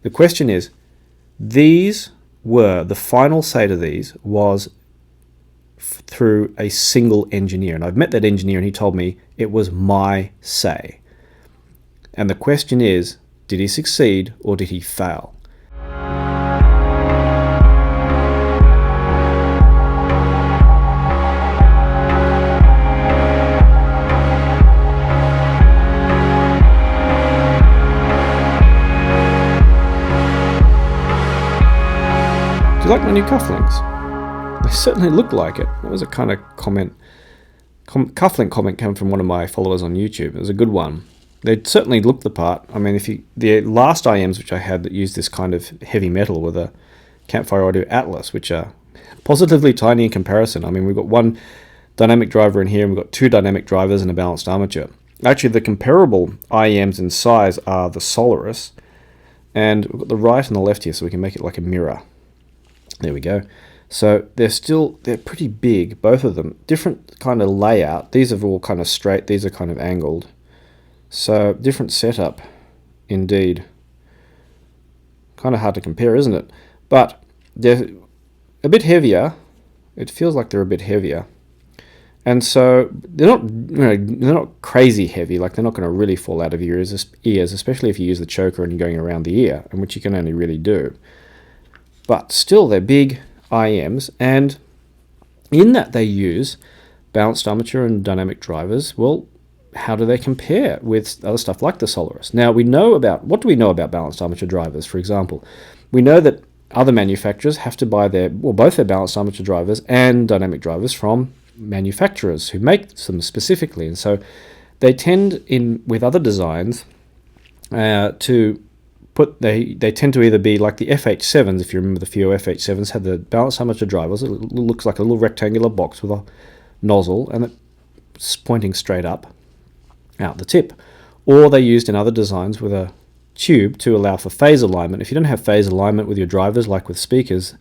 The question is, these were, the final say to these was through a single engineer. And I've met that engineer and he told me it was my say. And the question is, did he succeed or did he fail? Do you like my new cufflinks? They certainly look like it. That was a kind of cufflink comment came from one of my followers on YouTube. It was a good one. They certainly look the part. I mean, the last IEMs which I had that used this kind of heavy metal were the Campfire Audio Atlas, which are positively tiny in comparison. I mean, we've got one dynamic driver in here, and we've got two dynamic drivers and a balanced armature. Actually, the comparable IEMs in size are the Solaris, and we've got the right and the left here, so we can make it like a mirror. There we go. So they're pretty big, both of them. Different kind of layout. These are all kind of straight. These are kind of angled. So different setup, indeed. Kind of hard to compare, isn't it? But they're a bit heavier. It feels like they're a bit heavier. And so they're not crazy heavy. Like they're not going to really fall out of your ears, especially if you use the choker and you're going around the ear, and which you can only really do. But still, they're big IEMs, and in that they use balanced armature and dynamic drivers. Well, how do they compare with other stuff like the Solaris? Now, what do we know about balanced armature drivers, for example? We know that other manufacturers have to buy both their balanced armature drivers and dynamic drivers from manufacturers who make them specifically, and so they tend, with other designs, they tend to either be like the FH7s. If you remember, the few FH7s had the balanced armature drivers. It looks like a little rectangular box with a nozzle, and it's pointing straight up out the tip. Or they used in other designs with a tube to allow for phase alignment. If you don't have phase alignment with your drivers, like with speakers,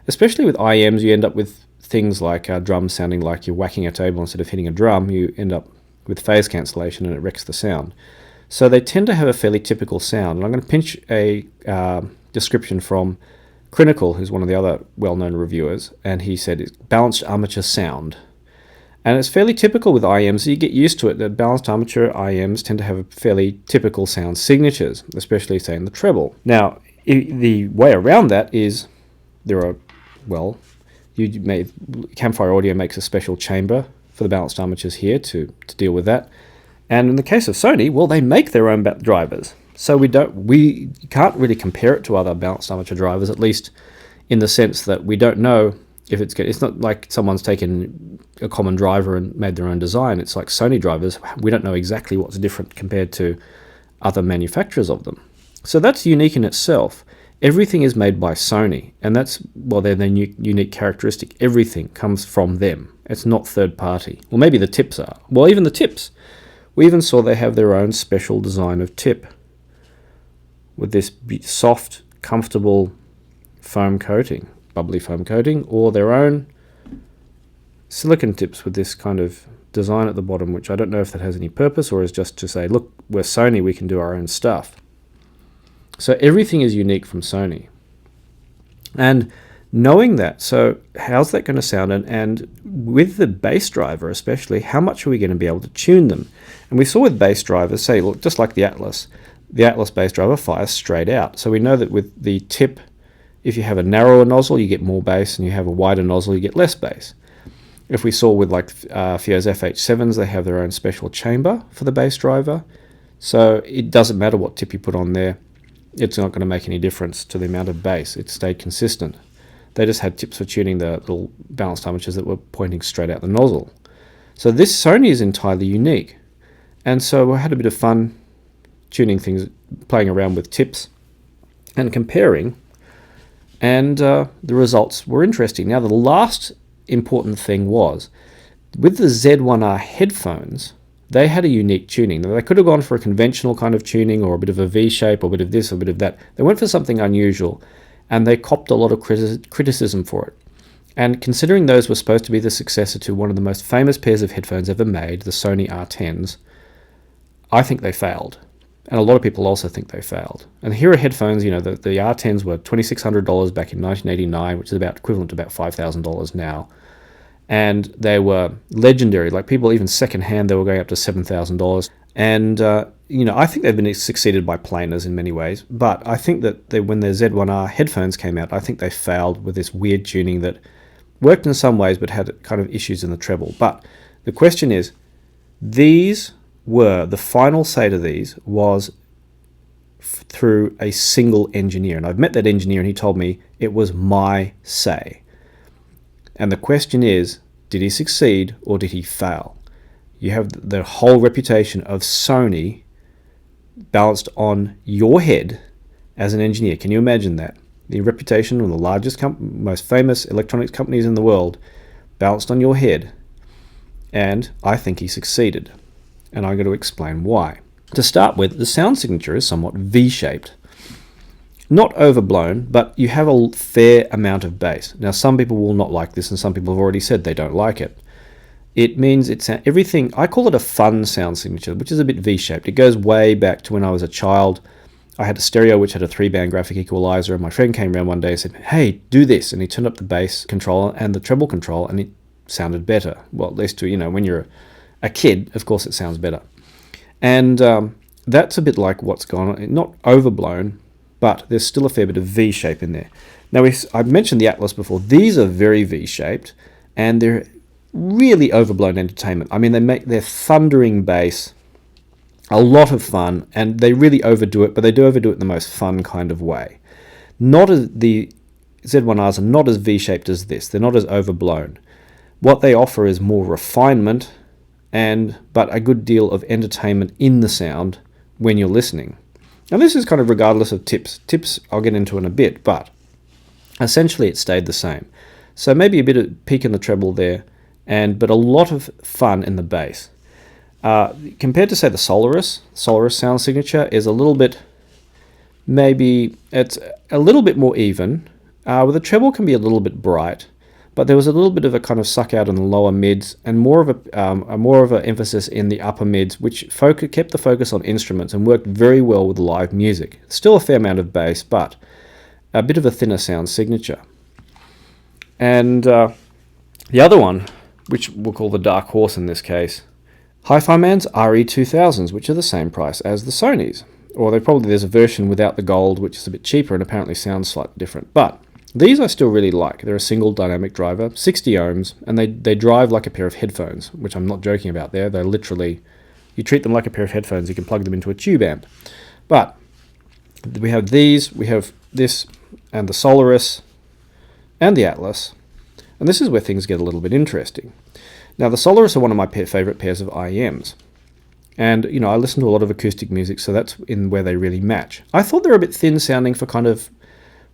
especially with IEMs, you end up with things like drums sounding like you're whacking a table instead of hitting a drum. You end up with phase cancellation, and it wrecks the sound. So they tend to have a fairly typical sound. And I'm going to pinch a description from Critical, who's one of the other well-known reviewers, and he said it's balanced armature sound. And it's fairly typical with IEMs. You get used to it, that balanced armature IEMs tend to have fairly typical sound signatures, especially, say, in the treble. Now, the way around that is Campfire Audio makes a special chamber for the balanced armatures here to deal with that. And in the case of Sony, well, they make their own drivers. So we can't really compare it to other balanced armature drivers, at least in the sense that we don't know if it's not like someone's taken a common driver and made their own design. It's like Sony drivers. We don't know exactly what's different compared to other manufacturers of them. So that's unique in itself. Everything is made by Sony, and that's, their unique characteristic. Everything comes from them. It's not third party. Well, maybe the tips are. Well, even the tips. We even saw they have their own special design of tip with this soft, comfortable foam coating, bubbly foam coating, or their own silicon tips with this kind of design at the bottom, which I don't know if that has any purpose or is just to say, look, we're Sony, we can do our own stuff. So everything is unique from Sony. And knowing that, so how's that going to sound? And with the bass driver especially, how much are we going to be able to tune them? And we saw with bass drivers, say, look, just like the Atlas bass driver fires straight out. So we know that with the tip, if you have a narrower nozzle, you get more bass, and you have a wider nozzle, you get less bass. If we saw with like Fio's FH7s, they have their own special chamber for the bass driver. So it doesn't matter what tip you put on there. It's not going to make any difference to the amount of bass. It stayed consistent. They just had tips for tuning the little balanced armatures that were pointing straight out the nozzle. So this Sony is entirely unique. And so I had a bit of fun tuning things, playing around with tips and comparing. And the results were interesting. Now, the last important thing was, with the Z1R headphones, they had a unique tuning. They could have gone for a conventional kind of tuning, or a bit of a V shape, or a bit of this, or a bit of that. They went for something unusual, and they copped a lot of criticism for it. And considering those were supposed to be the successor to one of the most famous pairs of headphones ever made, the Sony R10s, I think they failed. And a lot of people also think they failed. And here are headphones, the R10s were $2,600 back in 1989, which is about equivalent to about $5,000 now. And they were legendary. Like people, even secondhand, they were going up to $7,000. And, I think they've been succeeded by planers in many ways. But I think that when their Z1R headphones came out, I think they failed with this weird tuning that worked in some ways but had kind of issues in the treble. But the question is, the final say to these was through a single engineer. And I've met that engineer and he told me it was my say. And the question is, did he succeed or did he fail? You have the whole reputation of Sony balanced on your head as an engineer. Can you imagine that? The reputation of the largest, most famous electronics companies in the world balanced on your head. And I think he succeeded. And I'm going to explain why. To start with, the sound signature is somewhat V-shaped. Not overblown, but you have a fair amount of bass. Now, some people will not like this, and some people have already said they don't like it. It means it's everything. I call it a fun sound signature, which is a bit V-shaped. It goes way back to when I was a child. I had a stereo which had a 3-band graphic equalizer, and my friend came around one day and said, "Hey, do this," and he turned up the bass control and the treble control, and it sounded better. Well, at least when you're a kid, of course, it sounds better. And that's a bit like what's gone on. Not overblown, but there's still a fair bit of V-shape in there. Now, I mentioned the Atlas before. These are very V-shaped, and they're really overblown entertainment. I mean, they make their thundering bass a lot of fun, and they really overdo it, but they do overdo it in the most fun kind of way. Not as the Z1Rs are not as V-shaped as this. They're not as overblown. What they offer is more refinement, but a good deal of entertainment in the sound when you're listening. Now, this is kind of regardless of tips. Tips I'll get into in a bit, but essentially it stayed the same. So maybe a bit of peak in the treble there, but a lot of fun in the bass. Compared to, say, the Solaris sound signature is a little bit, maybe it's a little bit more even. With the treble can be a little bit bright, but there was a little bit of a kind of suck out in the lower mids and more of an emphasis in the upper mids, which kept the focus on instruments and worked very well with live music. Still a fair amount of bass, but a bit of a thinner sound signature. And the other one, which we'll call the dark horse in this case, Hi-Fi Man's RE2000s, which are the same price as the Sonys. Or there's a version without the gold, which is a bit cheaper and apparently sounds slightly different. But these I still really like. They're a single dynamic driver, 60 ohms, and they drive like a pair of headphones, which I'm not joking about there. They're literally, you treat them like a pair of headphones, you can plug them into a tube amp. But we have these, we have this, and the Solaris, and the Atlas. And this is where things get a little bit interesting. Now, the Solaris are one of my favorite pairs of IEMs. And, I listen to a lot of acoustic music, so that's in where they really match. I thought they were a bit thin sounding for kind of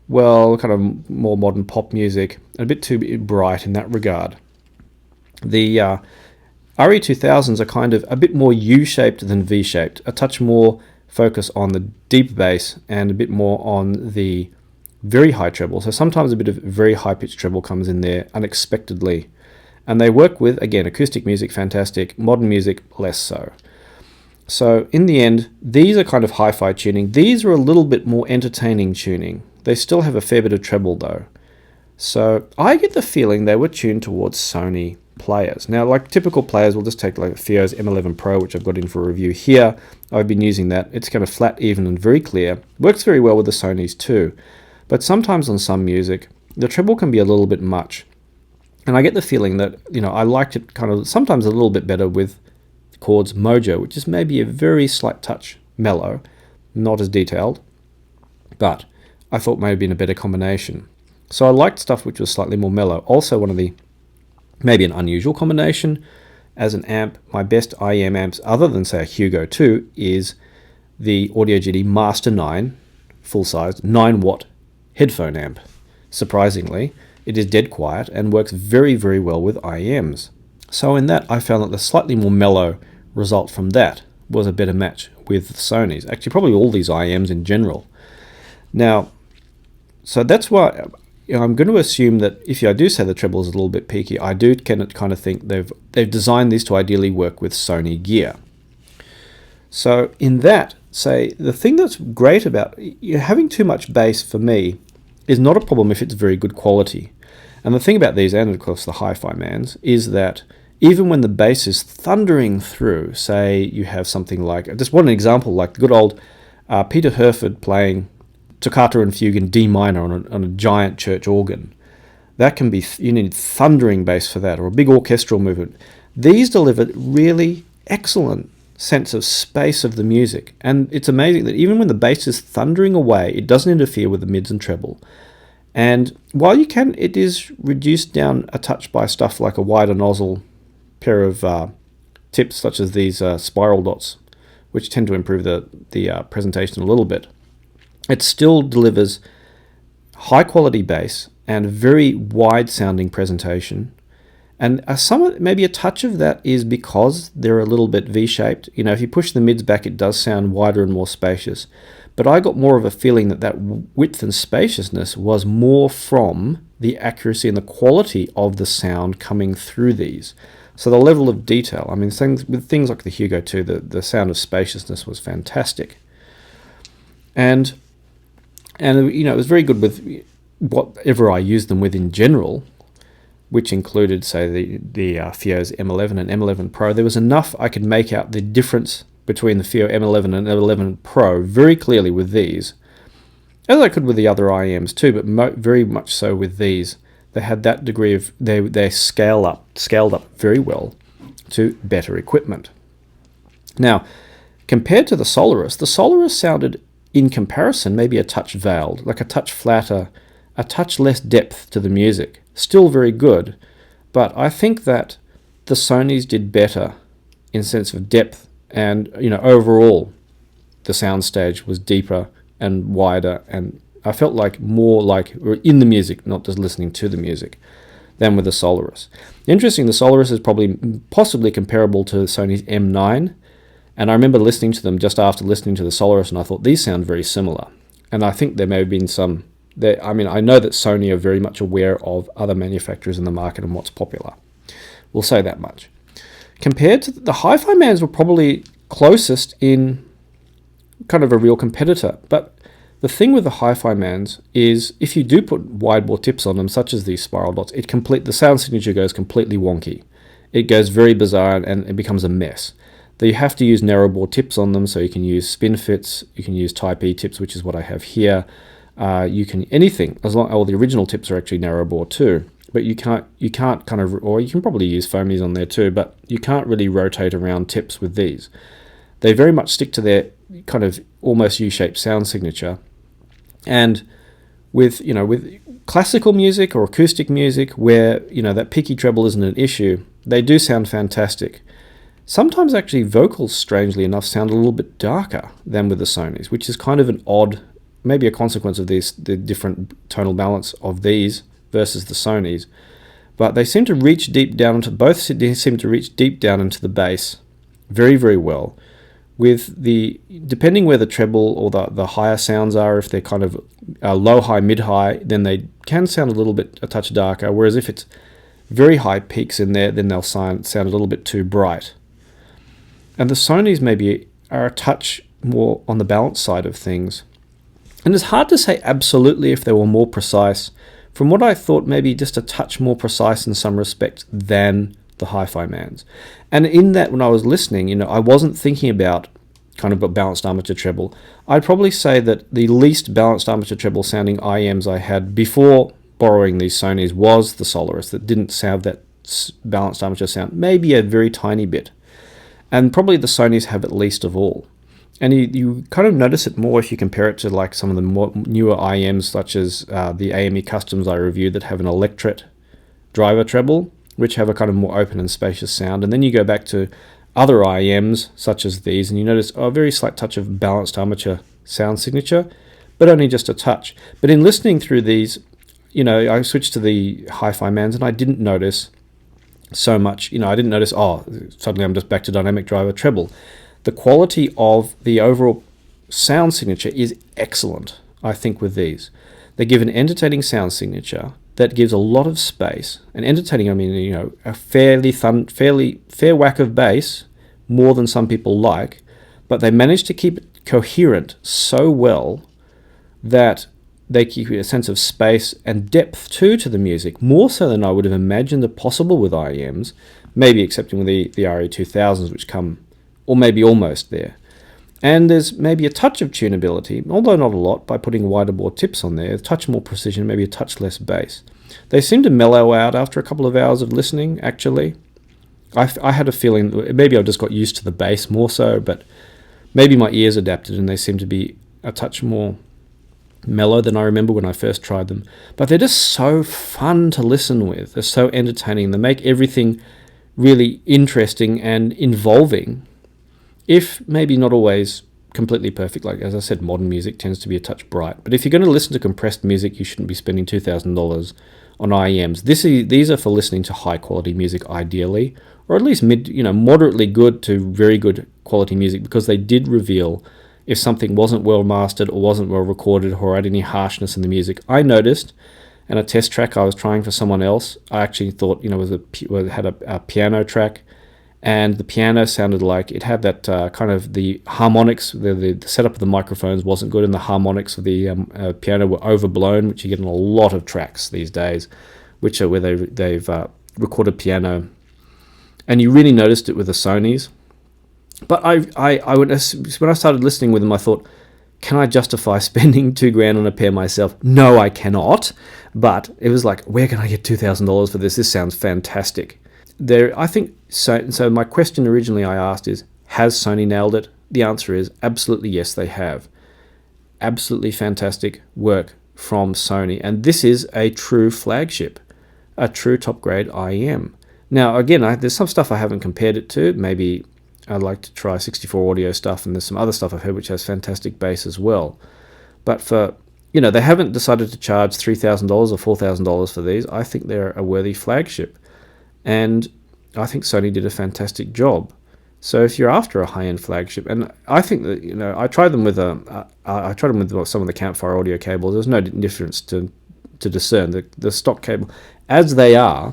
more modern pop music, a bit too bright in that regard. The RE2000s are kind of a bit more U-shaped than V-shaped, a touch more focus on the deep bass and a bit more on the very high treble. So sometimes a bit of very high-pitched treble comes in there unexpectedly. And they work with, again, acoustic music, fantastic, modern music, less so. So in the end, these are kind of hi-fi tuning. These are a little bit more entertaining tuning. They still have a fair bit of treble though. So I get the feeling they were tuned towards Sony players. Now, like typical players, we'll just take like Theo's M11 Pro, which I've got in for a review here. I've been using that. It's kind of flat, even, and very clear. Works very well with the Sonys too. But sometimes on some music, the treble can be a little bit much. And I get the feeling that, I liked it kind of sometimes a little bit better with Chord's Mojo, which is maybe a very slight touch mellow, not as detailed, but I thought may have been a better combination. So I liked stuff which was slightly more mellow. Also maybe an unusual combination as an amp. My best IEM amps, other than say a Hugo 2, is the Audio GD Master 9, full-sized 9-watt headphone amp. Surprisingly, it is dead quiet and works very, very well with IEMs. So in that, I found that the slightly more mellow result from that was a better match with Sony's. Actually, probably all these IEMs in general. Now, so that's why I'm going to assume that if I do say the treble is a little bit peaky, I do kind of think they've designed these to ideally work with Sony gear. So in that, say the thing that's great about having too much bass for me is not a problem if it's very good quality. And the thing about these, and of course the hi-fi mans, is that even when the bass is thundering through, say you have something like, just one example, like the good old Peter Herford playing Toccata and Fugue in D minor on a giant church organ. That can be, you need thundering bass for that, or a big orchestral movement. These deliver really excellent sense of space of the music, and it's amazing that even when the bass is thundering away, it doesn't interfere with the mids and treble. And while it is reduced down a touch by stuff like a wider nozzle pair of tips such as these spiral dots, which tend to improve the presentation a little bit, it still delivers high quality bass and very wide sounding presentation. And maybe a touch of that is because they're a little bit V-shaped. If you push the mids back, it does sound wider and more spacious. But I got more of a feeling that width and spaciousness was more from the accuracy and the quality of the sound coming through these. So the level of detail, with things like the Hugo 2, the sound of spaciousness was fantastic. And it was very good with whatever I used them with in general, which included, say, the FiO's M11 and M11 Pro. There was enough I could make out the difference between the FiO M11 and M11 Pro very clearly with these, as I could with the other IEMs too, but very much so with these. They had that degree of, they scaled up very well to better equipment. Now, compared to the Solaris sounded, in comparison, maybe a touch veiled, like a touch flatter, a touch less depth to the music. Still very good, but I think that the Sonys did better in sense of depth, and overall the soundstage was deeper and wider, and I felt like more like we were in the music, not just listening to the music, than with the Solaris. Interesting, the Solaris is possibly comparable to Sony's M9, and I remember listening to them just after listening to the Solaris, and I thought these sound very similar. And I think there may have been some. I know that Sony are very much aware of other manufacturers in the market and what's popular. We'll say that much. Compared to the hi-fi mans were probably closest in kind of a real competitor. But the thing with the hi-fi mans is if you do put wide bore tips on them, such as these spiral dots, the sound signature goes completely wonky. It goes very bizarre and it becomes a mess. You have to use narrow bore tips on them, so you can use spin fits, you can use Type E tips, which is what I have here. You can anything as long. The original tips are actually narrow bore too, but you can't kind of, or you can probably use foamies on there too, but you can't really rotate around tips with these. They very much stick to their kind of almost U-shaped sound signature, and with classical music or acoustic music where that picky treble isn't an issue, they do sound fantastic. Sometimes actually vocals, strangely enough, sound a little bit darker than with the Sonys, which is kind of an odd. Maybe a consequence of the different tonal balance of these versus the Sonys, but they seem to reach deep down into the bass very, very well. Depending where the treble or the higher sounds are, if they're kind of low, high, mid, high, then they can sound a touch darker. Whereas if it's very high peaks in there, then they'll sound a little bit too bright. And the Sonys maybe are a touch more on the balance side of things. And it's hard to say absolutely if they were more precise. From what I thought, maybe just a touch more precise in some respects than the hi-fi mans. And in that, when I was listening, I wasn't thinking about kind of a balanced armature treble. I'd probably say that the least balanced armature treble sounding IEMs I had before borrowing these Sonys was the Solaris, that didn't have that balanced armature sound, maybe a very tiny bit. And probably the Sonys have it least of all. And you kind of notice it more if you compare it to like some of the more newer IEMs, such as the AME Customs I reviewed that have an electret driver treble, which have a kind of more open and spacious sound. And then you go back to other IEMs, such as these, and you notice a very slight touch of balanced armature sound signature, but only just a touch. But in listening through these, I switched to the hi-fi mans, and I didn't notice so much. I didn't notice, suddenly I'm just back to dynamic driver treble. The quality of the overall sound signature is excellent, I think, with these. They give an entertaining sound signature that gives a lot of space. And entertaining, a fair whack of bass, more than some people like, but they manage to keep it coherent so well that they give you a sense of space and depth too to the music, more so than I would have imagined it possible with IEMs, maybe excepting with the RE2000s, which come, or maybe almost there. And there's maybe a touch of tunability, although not a lot, by putting wider bore tips on there, a touch more precision, maybe a touch less bass. They seem to mellow out after a couple of hours of listening, actually. I had a feeling, maybe I just got used to the bass more so, but maybe my ears adapted and they seem to be a touch more mellow than I remember when I first tried them. But they're just so fun to listen with. They're so entertaining. They make everything really interesting and involving, if maybe not always completely perfect. Like, as I said, modern music tends to be a touch bright. But if you're going to listen to compressed music, you shouldn't be spending $2,000 on IEMs. These are for listening to high quality music ideally, or at least moderately good to very good quality music, because they did reveal if something wasn't well mastered or wasn't well recorded or had any harshness in the music. I noticed, and a test track I was trying for someone else, I actually thought it had a piano track, and the piano sounded like it had that kind of the harmonics, the setup of the microphones wasn't good, and the harmonics of the piano were overblown, which you get in a lot of tracks these days, which are where they've recorded piano, and you really noticed it with the Sonys. But when I started listening with them, I thought, can I justify spending $2,000 on a pair myself? No, I cannot. But it was like, where can I get $2,000 for this? This sounds fantastic. I think so. So my question originally I asked is, has Sony nailed it? The answer is absolutely yes, they have. Absolutely fantastic work from Sony, and this is a true flagship, a true top grade IEM. Now again, there's some stuff I haven't compared it to. Maybe I'd like to try 64 audio stuff, and there's some other stuff I've heard which has fantastic bass as well. But they haven't decided to charge $3,000 or $4,000 for these. I think they're a worthy flagship, and I think Sony did a fantastic job. So if you're after a high-end flagship, and I think that I tried them with some of the Campfire audio cables. There's no difference to discern the stock cable as they are,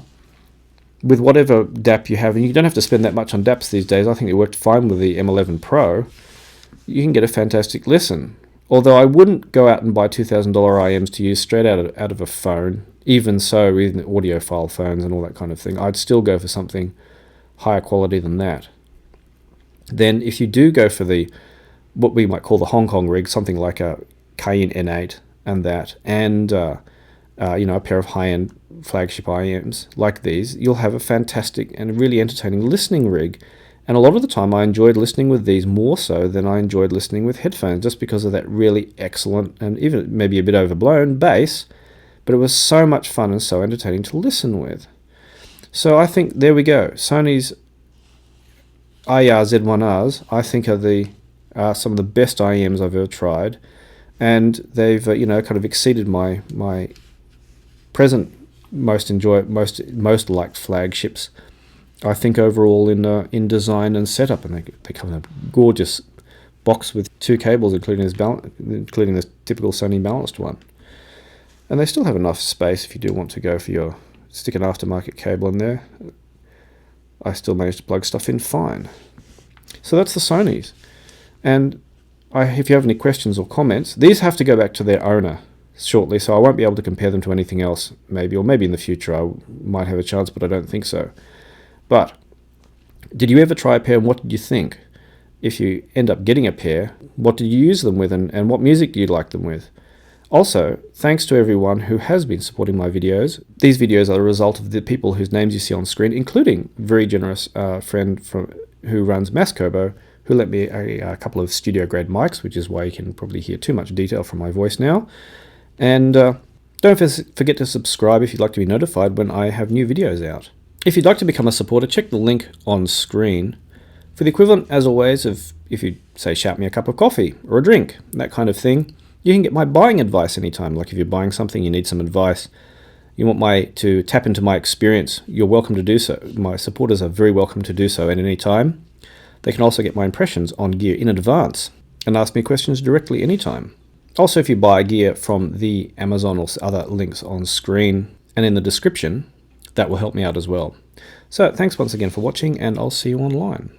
with whatever DAP you have, and you don't have to spend that much on DAPs these days. I think it worked fine with the M11 Pro. You can get a fantastic listen. Although I wouldn't go out and buy $2,000 IEMs to use straight out of a phone. Even so, even audiophile phones and all that kind of thing, I'd still go for something higher quality than that. Then if you do go for what we might call the Hong Kong rig, something like a Cayenne N8 and that, and a pair of high-end flagship IEMs like these, you'll have a fantastic and really entertaining listening rig. And a lot of the time I enjoyed listening with these more so than I enjoyed listening with headphones, just because of that really excellent and even maybe a bit overblown bass, but it was so much fun and so entertaining to listen with. So I think there we go. Sony's IER-Z1Rs I think are some of the best IEMs I've ever tried, and they've kind of exceeded my present most liked flagships, I think, overall in design and setup. And they come in a gorgeous box with two cables, including this typical Sony balanced one. And they still have enough space if you do want to stick an aftermarket cable in there. I still managed to plug stuff in fine. So that's the Sonys. And if you have any questions or comments, these have to go back to their owner shortly, so I won't be able to compare them to anything else, maybe in the future I might have a chance, but I don't think so. But did you ever try a pair, and what did you think? If you end up getting a pair, what did you use them with, and what music do you like them with? Also, thanks to everyone who has been supporting my videos. These videos are the result of the people whose names you see on screen, including a very generous friend who runs MASS-Kobo, who lent me a couple of studio grade mics, which is why you can probably hear too much detail from my voice now. And don't forget to subscribe if you'd like to be notified when I have new videos out. If you'd like to become a supporter, check the link on screen. For the equivalent, as always, of if you say shout me a cup of coffee or a drink, that kind of thing, you can get my buying advice anytime. Like if you're buying something, you need some advice, you want to tap into my experience, you're welcome to do so. My supporters are very welcome to do so at any time. They can also get my impressions on gear in advance and ask me questions directly anytime. Also, if you buy gear from the Amazon or other links on screen and in the description, that will help me out as well. So thanks once again for watching, and I'll see you online.